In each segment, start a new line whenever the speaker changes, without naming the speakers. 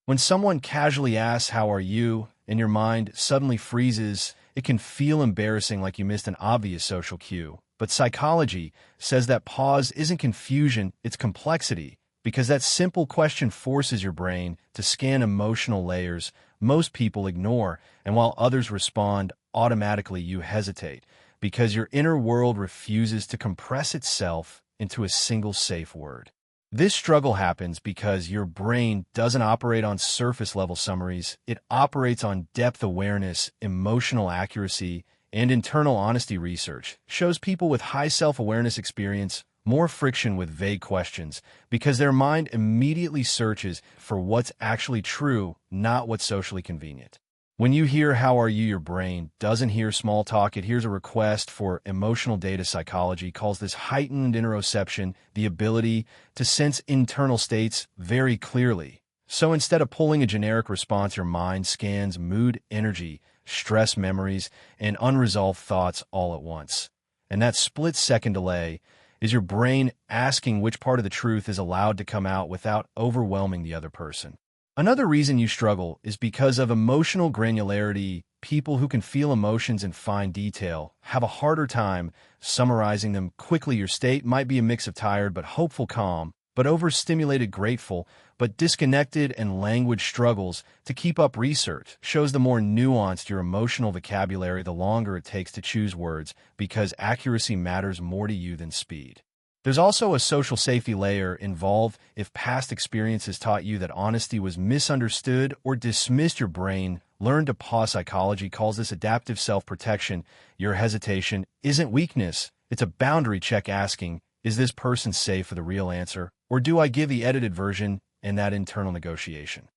When someone casually asks, "How are you?" and your mind suddenly freezes, it can feel embarrassing, like you missed an obvious social cue. But psychology says that pause isn't confusion, it's complexity, because that simple question forces your brain to scan emotional layers most people ignore, and while others respond automatically, you hesitate, because your inner world refuses to compress itself into a single safe word. This struggle happens because your brain doesn't operate on surface-level summaries. It operates on depth awareness, emotional accuracy, and internal honesty. Research shows people with high self-awareness experience more friction with vague questions because their mind immediately searches for what's actually true, not what's socially convenient. When you hear "How are you?" your brain doesn't hear small talk, it hears a request for emotional data. Psychology calls this heightened interoception, the ability to sense internal states very clearly. So instead of pulling a generic response, your mind scans mood, energy, stress, memories, and unresolved thoughts all at once. And that split-second delay is your brain asking which part of the truth is allowed to come out without overwhelming the other person. Another reason you struggle is because of emotional granularity. People who can feel emotions in fine detail have a harder time summarizing them quickly. Your state might be a mix of tired but hopeful, calm but overstimulated, grateful but disconnected, and language struggles to keep up. Research shows the more nuanced your emotional vocabulary, the longer it takes to choose words, because accuracy matters more to you than speed. There's also a social safety layer involved. If past experiences taught you that honesty was misunderstood or dismissed, your brain learned to pause. Psychology calls this adaptive self-protection. Your hesitation isn't weakness, it's a boundary check, asking, "Is this person safe for the real answer, or do I give the edited version?" And that internal negotiation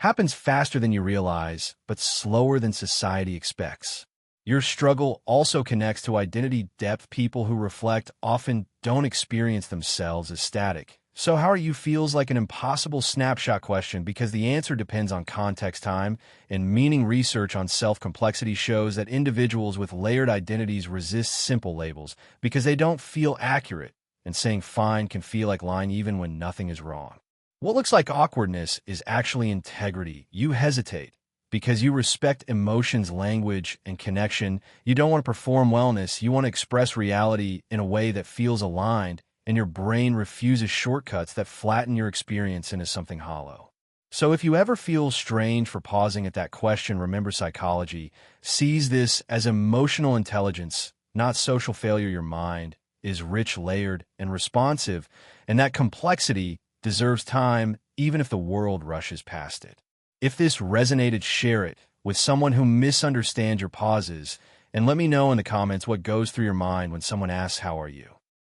happens faster than you realize, but slower than society expects. Your struggle also connects to identity depth. People who reflect often don't experience themselves as static. So how are you feels like an impossible snapshot question because the answer depends on context, time, and meaning. Research on self-complexity shows that individuals with layered identities resist simple labels because they don't feel accurate, and saying fine can feel like lying even when nothing is wrong. What looks like awkwardness is actually integrity. You hesitate because you respect emotions, language, and connection. You don't want to perform wellness. You want to express reality in a way that feels aligned, and your brain refuses shortcuts that flatten your experience into something hollow. So if you ever feel strange for pausing at that question, remember, psychology sees this as emotional intelligence, not social failure. Your mind is rich, layered, and responsive, and that complexity deserves time, even if the world rushes past it. If this resonated, share it with someone who misunderstands your pauses, and let me know in the comments what goes through your mind when someone asks, "How are you?"